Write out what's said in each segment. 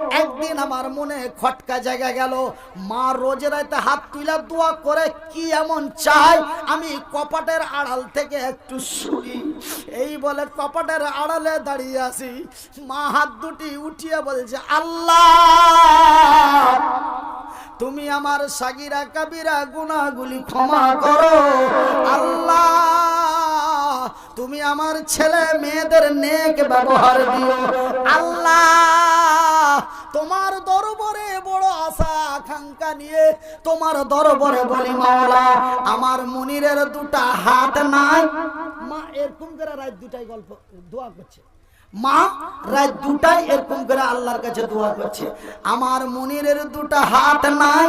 একদিন আমার মনে খটকা জায়গা গেল, মা রোজ রাতে হাত তুলে দোয়া করে কি এমন চাই আমি কপাটের আড়াল থেকে একটু শুনি। এই বলে কপাটের আড়ালে দাঁড়িয়ে আছি, মা হাত দুটি উঠিয়ে বলছে, আল্লাহ তুমি আমার সাগিরা কাবিরা গুনাহগুলি ক্ষমা করো। আল্লাহ তুমি আমার ছেলে মেয়েদের নেক ব্যবহার দিও। আল্লাহ তোমার দরবারে বড় আশা আকাঙ্ক্ষা নিয়ে তোমার দরবারে বলি, মাওলা আমার মুনিরের দুটা হাত নাই। মা এরকম করে রাত দুটাই গল্প দোয়া করছে, মা রাত দুটাই এরকম করে আল্লাহর কাছে দোয়া করছে, আমার মুনিরের দুটা হাত নাই,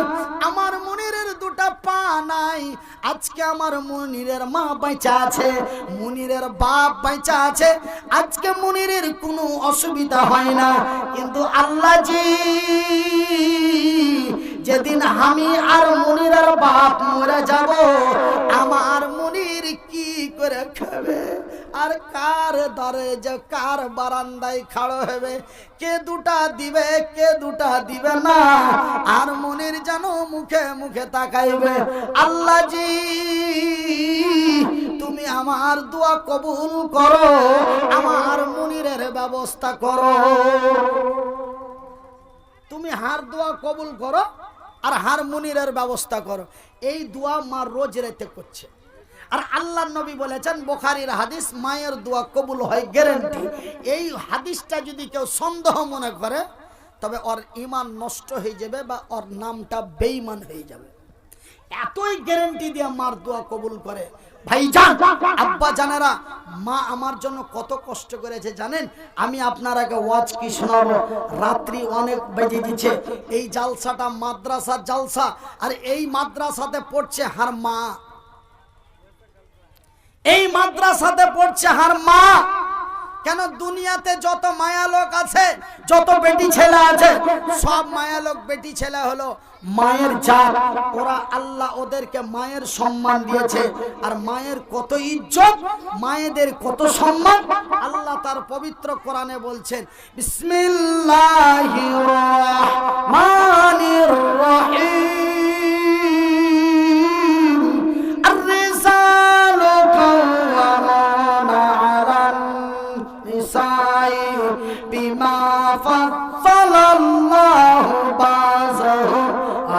আমার মুনিরের দুটা পা নাই। আজকে আমার মুনিরের মা বেঁচে আছে, মুনিরের বাপ বেঁচে আছে, আজকে মুনিরের কোনো অসুবিধা হয় না। কিন্তু আল্লাহ জি যেদিন আমি আর মুনিরের বাপ মরে যাব, আমার মুনির কি করে খাবে? আর কার দরে যে কার বারান্দায় খাড়ো হবে? কে দুটা দিবে কে দুটা দিবে না? আর মুনির যেন মুখে মুখে তাকাইবে। আল্লাহ জি তুমি আমার দোয়া কবুল করো, আমার মুনিরের ব্যবস্থা করো। তুমি হার দোয়া কবুল করো আর হার মুনিরের ব্যবস্থা করো। এই দোয়া মা রোজ রাতে করছে। আর আল্লাহর নবী বলেছেন, বুখারীর হাদিস, মায়ের দোয়া কবুল হয় গ্যারান্টি। এই হাদিসটা যদি কেউ সন্দেহ মনে করে তবে ওর ঈমান নষ্ট হয়ে যাবে বা ওর নামটা বেঈমান হয়ে যাবে। এতই গ্যারান্টি দিয়ে মার দোয়া কবুল করে। ভাইজান আব্বা জানেরা, মা আমার জন্য কত কষ্ট করেছে জানেন? আমি আপনারাকে ওয়াজ কি শোনাবো, রাত্রি অনেক বেজে দিচ্ছে। এই জালসাটা মাদ্রাসার জালসা, আর এই মাদ্রাসাতে পড়ছে হার মা, এই মাদ্রাসাতে পড়ছে হার মা। কেন দুনিয়াতে যত মায়া লোক আছে, যত বেটি ছেলে আছে, সব মায়া লোক বেটি ছেলে হলো মায়ের জাত। ওরা আল্লাহ ওদেরকে মায়ের সম্মান দিয়েছে। আর মায়ের কত ইজ্জত, মায়েদের কত সম্মান, আল্লাহ তার পবিত্র কোরআনে বলছেন, বিসমিল্লাহির রহমানির রহিম, আর-রিসালু কাওয়ামুনা আলান নিসাই বিমা ফাদ্দালাল্লাহু বাযাহু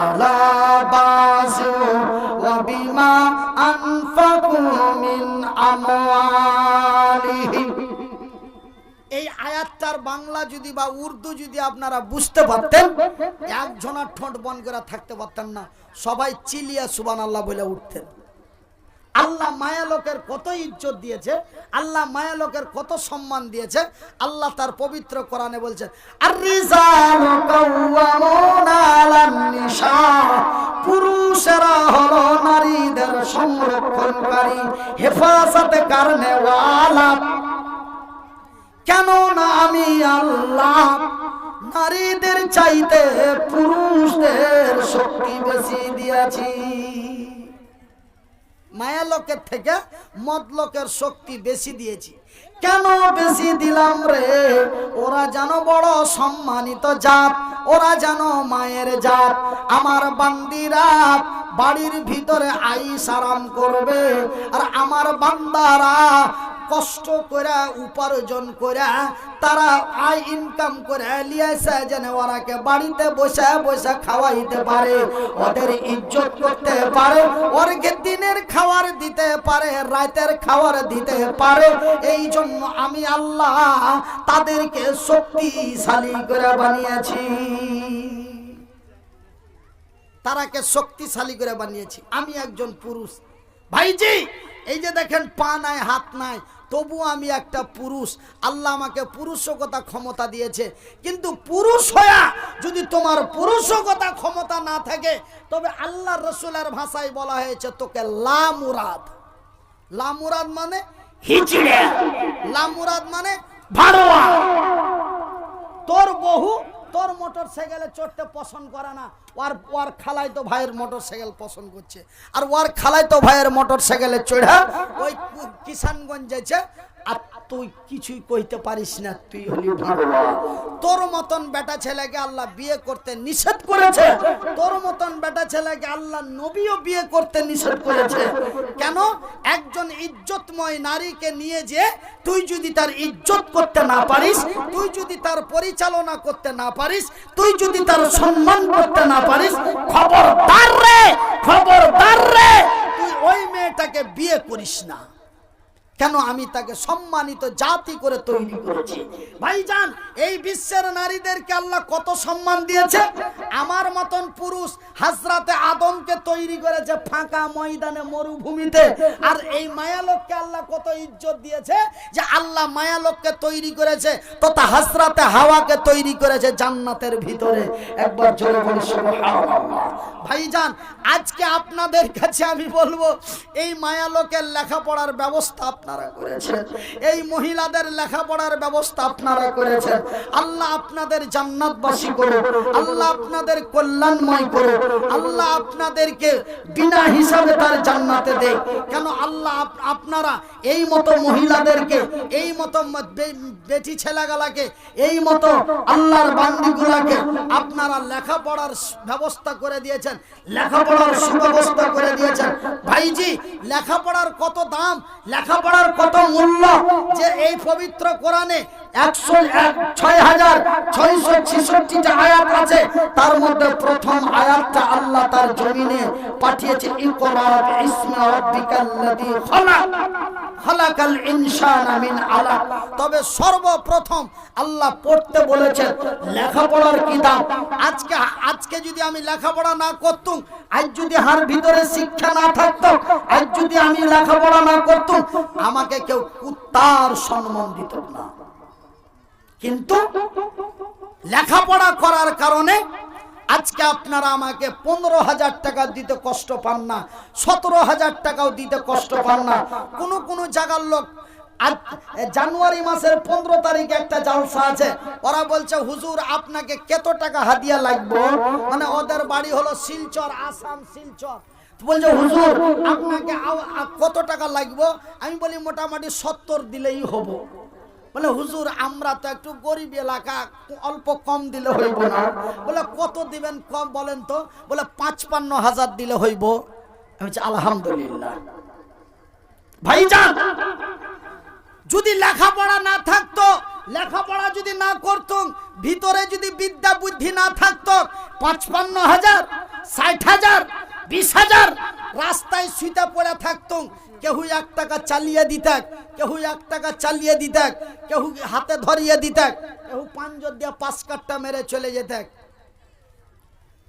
আলা বাযু ওয়া বিমা আনফাকু মিন আমওয়ালিহিম। এই আয়াতটার বাংলা যদি বা উর্দু যদি আপনারা বুঝতে পারতেন, একজনের ঠোঁট বন্ধ করে থাকতে পারতেন না, সবাই চিল্লিয়ে সুবহানাল্লাহ বলে উঠতেন। আল্লাহ মায়া লোকের কত ইজ্জত দিয়েছে, আল্লাহ মায়া লোকের কত সম্মান দিয়েছে। আল্লাহ তার পবিত্র কোরআনে বলছেন, আর-রিজালু কাওয়ামুনা আলান নিসা, পুরুষেরা হলো নারীদের সংরক্ষণকারী, হেফাজতে কারণে ওয়ালা। কেন না আমি আল্লাহ নারীদের চাইতে পুরুষদের শক্তি বেশি দিয়েছি। মায়া লোকের থেকে মদ লোকের শক্তি বেশি দিয়েছি। কেন বেশি দিলাম রে? ওরা যেন বড় সম্মানিত জাত, ওরা যেন মায়ের জাত। আমার বান্দিরা বাড়ির ভিতরে আইস আরাম করবে, আর আমার বান্দারা কষ্ট করে উপার্জন করে তারা আয় ইনকাম করে লিয়েছে যেন ওরাকে বাড়িতে বসে বসে খাওয়াইতে পারে, ওদের ইজ্জত করতে পারে, ওরকে দিনের খাবার দিতে পারে, রাতের খাবার দিতে পারে। এই জন্য আমি আল্লাহ তাদেরকে শক্তিশালী করে বানিয়েছি, তারাকে শক্তিশালী করে বানিয়েছি। আমি একজন পুরুষ ভাইজি, এই যে দেখেন পা নাই হাত নাই, তবু আমি একটা পুরুষ। আল্লাহ আমাকে পুরুষকতা ক্ষমতা দিয়েছে। কিন্তু পুরুষ হয়া যদি তোমার পুরুষকতা ক্ষমতা না থাকে, তবে আল্লাহ রসুলের ভাষায় বলা হয়েছে তোকে লামুরাদ। লামুরাদ মানে হিজড়ে, লামুরাদ মানে ভাড়োয়া। তোর বহু তোর মোটর সাইকেলে চড়তে পছন্দ করে না, ওর খালাই তো ভাইয়ের মোটর সাইকেল পছন্দ করছে। আর ওর খালাই তো ভাইয়ের মোটর সাইকেলে চড়া ওই কিষানগঞ্জ যাচ্ছে, আর তুই কিছুই কইতে পারিস না, তুই হলি তোর মতন বেটা ছেলেকে আল্লাহ বিয়ে করতে নিষেধ করেছে, তোর মতন বেটা ছেলেকে আল্লাহ নবীও বিয়ে করতে নিষেধ করেছে। কেন? একজন ইজ্জতময় নারীকে নিয়ে যে তুই যদি তার ইজ্জত করতে না পারিস, তুই যদি তার পরিচালনা করতে না পারিস, তুই যদি তার সম্মান করতে না পারিস, খবরদার রে, খবরদার রে, তুই ওই মেয়েটাকে বিয়ে করিস না। কেন? আমি তাকে সম্মানিত জাতি করে তৈরি করেছি। ভাইজান, এই বিশ্বের নারীদেরকে আল্লাহ কত সম্মান দিয়েছে। আমার মতন পুরুষ হযরতে আদমকে তৈরি করেছে ফাঁকা ময়দানে, মরুভূমিতে। আর এই মায়ালোককে আল্লাহ কত ইজ্জত দিয়েছে, যে আল্লাহ মায়ালোককে তৈরি করেছে তথা হযরতে হাওয়াকে তৈরি করেছে জান্নাতের ভিতরে। একবার জোরে বলি সুবহানাল্লাহ। ভাইজান, আজকে আপনাদের কাছে আমি বলবো, এই মায়ালোকের লেখাপড়ার ব্যবস্থা আপনারা করেছেন, এই মহিলাদের লেখাপড়ার ব্যবস্থা আপনারা করেছেন। আল্লাহ আপনাদের জান্নাতবাসী করুন, আল্লাহ আপনাদের কল্যাণময় করুন, আল্লাহ আপনাদেরকে বিনা হিসাবে তার জান্নাতে দেয়। কেন? আল্লাহ আপনারা এই মতো মহিলাদেরকে, এই মতো বেটি ছেলেগুলাকে, এই মতো আল্লাহর বান্দিগুলাকে আপনারা লেখাপড়ার ব্যবস্থা করে দিয়েছেন, লেখাপড়ার সুব্যবস্থা করে দিয়েছেন। ভাইজি, লেখাপড়ার কত দাম, লেখাপড়ার কত মূল্য, যে এই পবিত্র কোরআনে 6666টা আয়াত আছে, তার মধ্যে প্রথম আয়াতটা আল্লাহ তার জমিনে পাঠিয়েছে, ইকরা বিইসমি রাব্বিকাল্লাযী খালাক, খালাকাল ইনসানা মিন আলাক। তবে সর্বপ্রথম আল্লাহ পড়তে বলেছেন লেখাপড়ার কি দাম। আজকে যদি আমি লেখাপড়া না করতুম, আজ যদি হার ভিতরে শিক্ষা না থাকতো, আজ যদি আমি লেখাপড়া না করতুম, আমাকে কেউ কুত্তার সম্মান দিত না। কিন্তু লেখাপড়া করার কারণে আজকে আপনারা আমাকে 15,000 টাকা দিতে কষ্ট পান না, 17,000 টাকাও দিতে কষ্ট পান না। কোন জায়গার লোক জানুয়ারি মাসের 15 তারিখে একটা জলসা আছে, ওরা বলছে হুজুর আপনাকে কত টাকা হাদিয়া লাগবে, মানে ওদের বাড়ি হলো শিলচর, আসাম শিলচর। বলছে হুজুর আপনাকে কত টাকা লাগবে? আমি বলি মোটামুটি 70 দিলেই হবো। বলে হুজুর আমরা তো একটু গরিব এলাকা, অল্প কম দিলে হইব না। বলে কত দিবেন কম বলেন তো? বলে 55,000 দিলে হইব। আমি বলছি আলহামদুলিল্লাহ। ভাইজান, যদি লেখাপড়া না থাকতো, লেখাপড়া যদি না করতুম, ভিতরে যদি বিদ্যা বুদ্ধি না থাকতো, 55,000, 60,000, 20,000 রাস্তায় শুইতে পড়ে থাকতুম। কেউ 1 টাকা চালিয়ে দিতাক, কেউ 1 টাকা চালিয়ে দিতাক, কেউ হাতে ধরিয়ে দিতাক, কেউ পাঞ্জর দিয়ে 5 কাঠটা মেরে চলে যেতাক।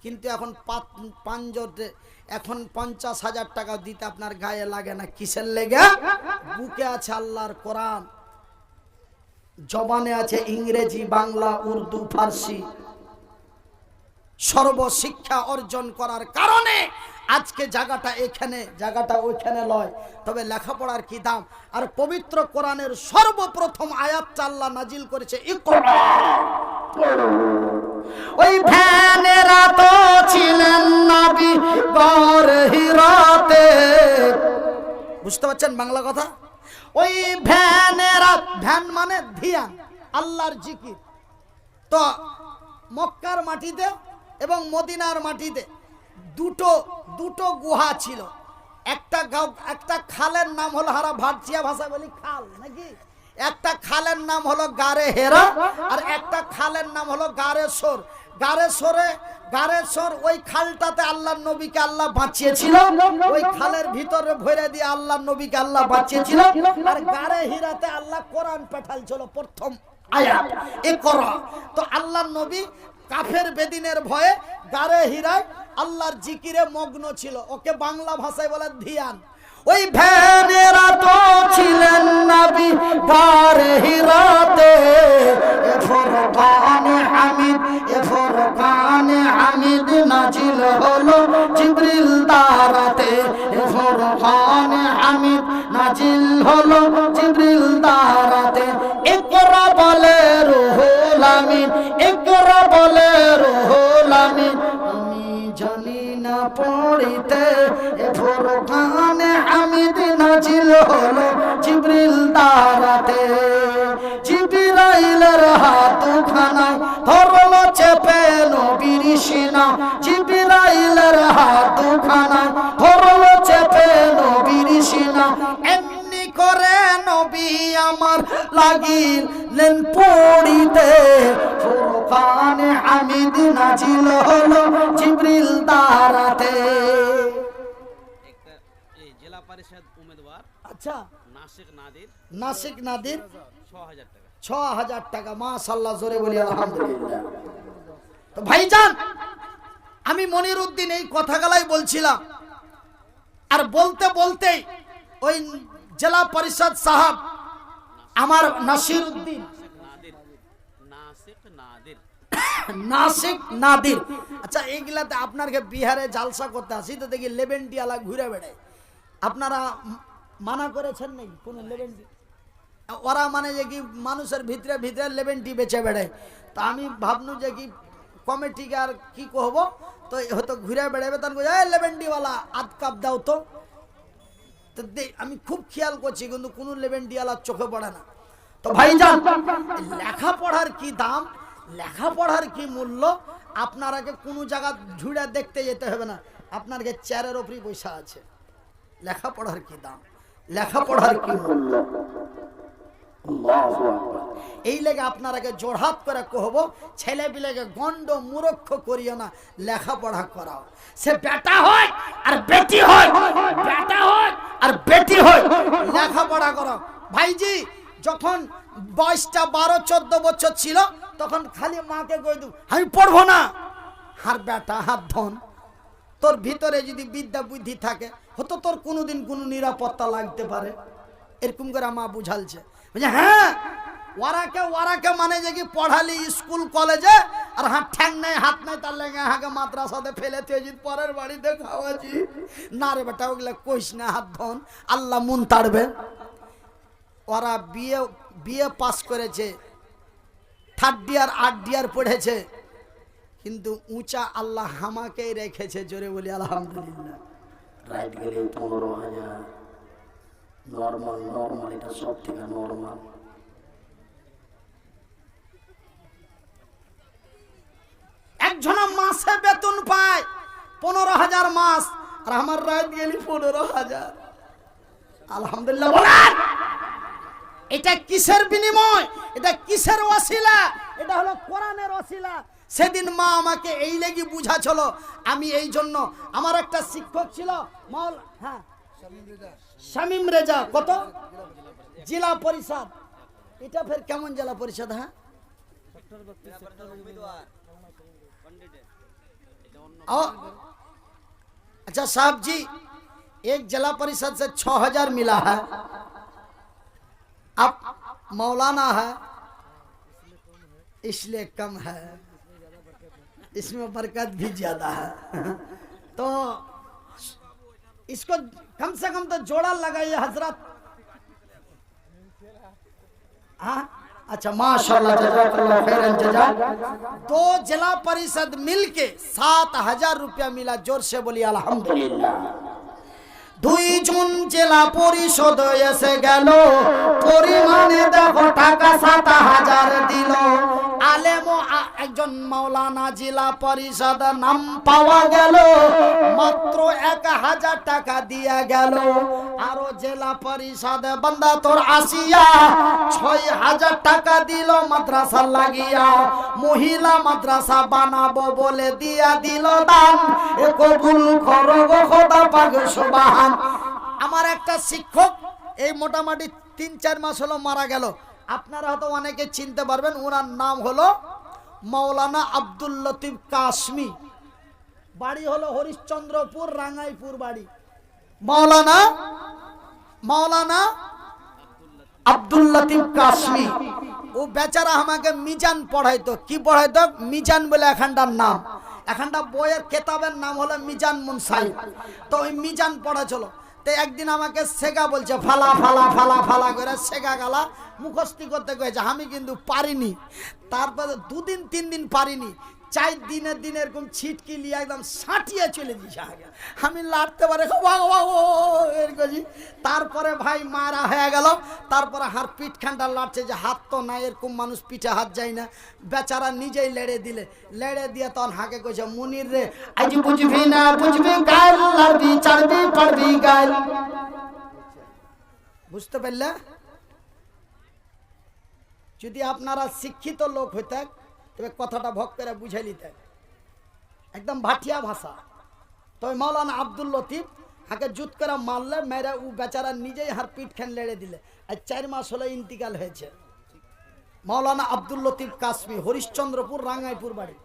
কিন্তু এখন পাঞ্জরে এখন 50,000 টাকা দিতে আপনার গায়ে লাগে না। কিসের লেগে? বুকে আছে আল্লাহর কোরআন, জবানে আছে ইংরেজি, বাংলা, উর্দু, ফার্সি। সর্বশিক্ষা অর্জন করার কারণে আজকে জায়গাটা এখানে, জায়গাটা ওইখানে লয়। তবে লেখাপড়ার কি দাম। আর পবিত্র কোরআনের সর্বপ্রথম আয়াতটা আল্লাহ নাজিল করেছে ইকরা। ওই ভ্যানেরা তো ছিলেন নবী গর হিরাতে। বুঝতে পারছেন বাংলা কথা? ওই ভ্যানেরা, ভ্যান মানে ধ্যান, আল্লাহর জিকির। তো মক্কার মাটিতে এবং মদিনার মাটিতে দুটো গুহা ছিল। একটা খালের নাম হলো, হারা ভারতীয় ভাষায় বলি খাল নাকি, একটা খালের নাম হলো গারে হেরা, আর একটা খালের নাম হলো গারে সোর। গারেশ্বর ওই খালটাতে আল্লাহর নবীকে আল্লাহ বাঁচিয়েছিল, ওই খালের ভিতরে ভরে দিয়ে আল্লাহর নবীকে আল্লাহ বাঁচিয়েছিল। আর গারে হীরাতে আল্লাহ কোরআন পাঠালছিল প্রথম আয়াত ইকরা। তো আল্লাহর নবী কাফের বেদিনের ভয়ে গারে হীরায় আল্লাহর জিকিরে মগ্ন ছিল। ওকে বাংলা ভাষায় বলে ধ্যান। ওই ভ্যানেরা তো ছিলেন নবী গারে হীরাতে। এ ফুরকানে হামিদ, এ ফুরকানে হামিদ নাজিল হলো জিবরিল দ্বারাতে। এ ফুরকানে হামিদ নাজিল হলো জিবরিল দ্বারাতে। ইকরা বলে রুহুল আমিন, ইকরা বলে রুহুল আমিন। আমি জানি না পড়িতে, এ ফুরকানে হামিদ নাজিল হলো জিবরিল দ্বারাতে। জিবরাইলের হাত খানায় ধরলো চেপে নবীর সিনা, জিবরাইলের হাত খানায় ধরলো চেপে নবীর সিনা। এমনি করে নবী আমার লাগিলেন পড়িতে, ফুরকানে হামিদ নাজিল হলো জিবরিল দ্বারাতে। একটা এই জেলা পরিষদ উম্মেদওয়ার আচ্ছা, নাসিক নাদির 6000 টাকা। 6000 টাকা, মাশাআল্লাহ, জোরে বলি আলহামদুলিল্লাহ। তো ভাইজান, আমি মনিরউদ্দিন এই কথাগুলাই বলছিলাম, আর বলতে বলতে ওই জেলা পরিষদ সাহেব আমার নাসিরউদ্দিন নাসিক নাদির, আচ্ছা এইগুলাতে আপনাকে বিহারে জালসা করতে আসি তো দেখি লেবেন্টি আলা ঘুরে বেড়ায়, আপনারা মানা করেছেন নাকি কোনো লেবেন্টি? ওরা মানে যে কি মানুষের ভিতরে ভিতরে লেবেন্টি বেচে বেড়ায়, তা আমি ভাবনু যে কি কমিটিকে আর কি কহব, তো হয়তো ঘুরে বেড়াবে, তখন লেবেন্টিওয়ালা আধ কাপ দাও তো। আমি খুব খেয়াল করছি কিন্তু কোনো লেবেন্টিওয়ালার চোখে পড়ে না। তো ভাইজান, লেখাপড়ার কি দাম, লেখাপড়ার কি মূল্য, আপনারাকে কোনো জায়গা ঝুড়ে দেখতে যেতে হবে না, আপনাকে চেয়ারের ওপরই বসা আছে। লেখাপড়ার কি দাম, লেখাপড়ার কি মূল্য, এই লেগে আপনারাকে জোড়হাত করে কহব, ছেলে পিলেকে গন্ড মূর্খ করিও না, লেখাপড়া করাও। সে বেটা হয় আর বেটি হয়, বেটা হয় আর বেটি হয়, লেখাপড়া করাও। ভাইজি যখন বয়সটা 12-14 বছর ছিল, তখন খালি মাকে কই দু আমি পড়বো না, আর বেটা হাত ধন, তোর ভিতরে যদি বিদ্যা বুদ্ধি থাকে হয়তো তোর কোনোদিন কোনো নিরাপত্তা লাগতে পারে, এরকম করে মা বুঝালছে। হ্যাঁ, ওরাকে মানে যে কি পড়ালি স্কুল কলেজে, আর হাত ঠ্যাং নাই হাত নাই, তার লেগে হাঁকে মাদ্রাসাতে ফেলে তুই পরের বাড়িতে খাওয়াছি না রে বেটা, ওগুলা কইস না, হাত ধন, আল্লাহ মন তাড়বে। ওরা বিয়ে পাস করেছে, 3rd ইয়ার 8 ইয়ার পড়েছে, কিন্তু উঁচা আল্লাহ হামাকেই রেখেছে, জোরে বলি আলহামদুলিল্লাহ। রাইট গেলে 15,000 নরমাল, এটা সব থেকে নরমাল। একজনা মাসে বেতন পায় 15,000 মাস, আর আমার রাইট গেলি 15,000। আলহামদুলিল্লাহ বলেন, এটা কিসের বিনিময়, এটা কিসের ওয়াসিলা? এটা হলো কোরআনের ওয়াসিলা। সেদিন মা আমাকে এই লেগে বুঝাছিল, আমি এই জন্য, আমার একটা শিক্ষক ছিল হ্যাঁ শামীম রেজা, কত জেলা পরিষদ, এটা ফের কেমন জেলা পরিষদ? হ্যাঁ अच्छा साहब जी, एक जिला परिषद से 6,000 मिला है, अब मौलाना है इसलिए कम है, इसमें बरकत भी ज्यादा है। तो इसको कम से कम तो जोड़ा लगाइए हजरत। हाँ अच्छा, माशाल्लाह, जज़ाकल्लाह खैरन जज़ा। 2 जिला परिषद मिलके 7,000 रुपया मिला, जोर से बोलिए अल्हम्दुलिल्लाह। 2 জন জেলা পরিষদ এসে গেল, পরিমাণে দেখো টাকা 7,000 দিল। আলেম একজন মাওলানা জেলা পরিষদ নাম পাওয়া গেল, মাত্র 1,000 টাকা দিয়া গেল। আরো জেলা পরিষদ বান্দা তোর আসিয়া 6,000 টাকা দিল মাদ্রাসা লাগিয়া, মহিলা মাদ্রাসা বানাবো বলে দিয়া দিল দান, এ কবুল করো গো খোদা পাক সুবহান। আমার একটা শিক্ষক এই মোটামুটি 3-4 মাস হলো মারা গেল, আপনারা হয়তো অনেকে চিনতে পারবেন, ওনার নাম হলো মৌলানা আব্দুল লতিফ কাশমি, বাড়ি হলো হরিশ্চন্দ্রপুর, রাঙ্গাইপুর বাড়ি। মৌলানা আব্দুল লতিফ কাশমি, ও বেচারা আমাকে মিজান পড়াইতো। কি পড়াইতো? মিজান বলে এখানটার নাম, এখানটা বইয়ের কেতাবের নাম হলো মিজান মুনসাইব। তো ওই মিজান পড়াছিল, তো একদিন আমাকে শেখা বলছে, ফালা ফালা ফালা ফালা করে শেখা গালা মুখস্থি করতে গেছে, আমি কিন্তু পারিনি। তারপরে 2 দিন 3 দিন পারিনি, চার দিনের দিন এরকম ছিটকি লিয়ে একদম সাঁটিয়ে চলে দিছে আগে। আমি লাড়তে পারে তারপরে ভাই মারা হয়ে গেল। তারপরে হার পিঠ খানটা লাড়ছে যে হাত তো নাই, এরকম মানুষ পিঠে হাত যায় না। বেচারা নিজেই লেড়ে দিলে, লেড়ে দিয়ে তখন হাকে কইছে মুনির রে আজ বুঝবি না বুঝবি গাল, লাড়বি চাড়বি পারবি গাল। বুঝতে পারলে? যদি আপনারা শিক্ষিত লোক হইতেন তবে কথাটা ভক করে বুঝে নিতেন, একদম ভাটিয়া ভাষা। তবে মৌলানা আব্দুল লতিফ হাকে জুত করে মারলে, মেরে ও বেচারা নিজেই হার পিঠ খান লেড়ে দিলে। আর 4 মাস হলো ইন্তিকাল হয়েছে। মৌলানা আব্দুল লতিফ কাশ্মী, হরিশ্চন্দ্রপুর, রাঙ্গাইপুর বাড়ি।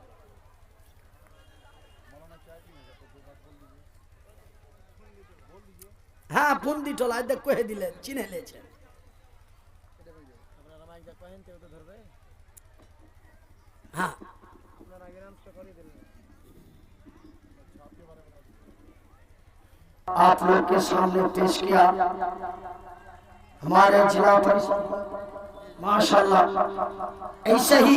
হ্যাঁ, বুন্দি টোলা দেখ কহে দিলে, চিনে লেছে। हाँ, आप लोग के सामने पेश किया हमारे जिला परिषद। माशाल्लाह, ऐसे ही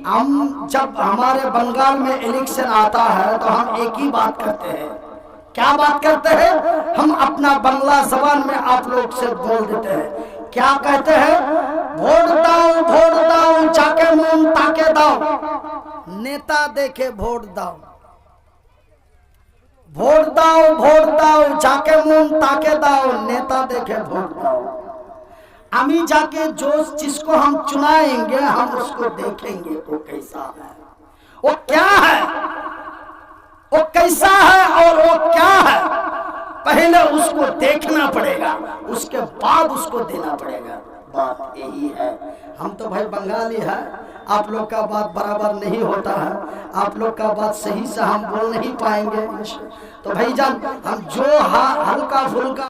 हम जब हमारे बंगाल में इलेक्शन आता है तो हम एक ही बात करते हैं। क्या बात करते हैं? हम अपना बंगला जबान में आप लोग से बोल देते हैं। क्या कहते हैं? वोट दाओ जाके मुंह ताके दाओ, नेता देखे वोट दाओ। वोट दाओ जाके मुंह ताके दाओ, नेता देखे वोट दाओ। अमी जाके जो जिसको हम चुनाएंगे हम उसको देखेंगे वो कैसा है, वो क्या है, वो कैसा है और वो क्या है, पहले उसको देखना पड़ेगा, उसके बाद उसको देना पड़ेगा। बात यही है। हम तो भाई बंगाली है, आप लोग का बात बराबर नहीं होता है, आप लोग का बात सही से हम बोल नहीं पाएंगे। तो भाईजान हम जो हल्का फुल्का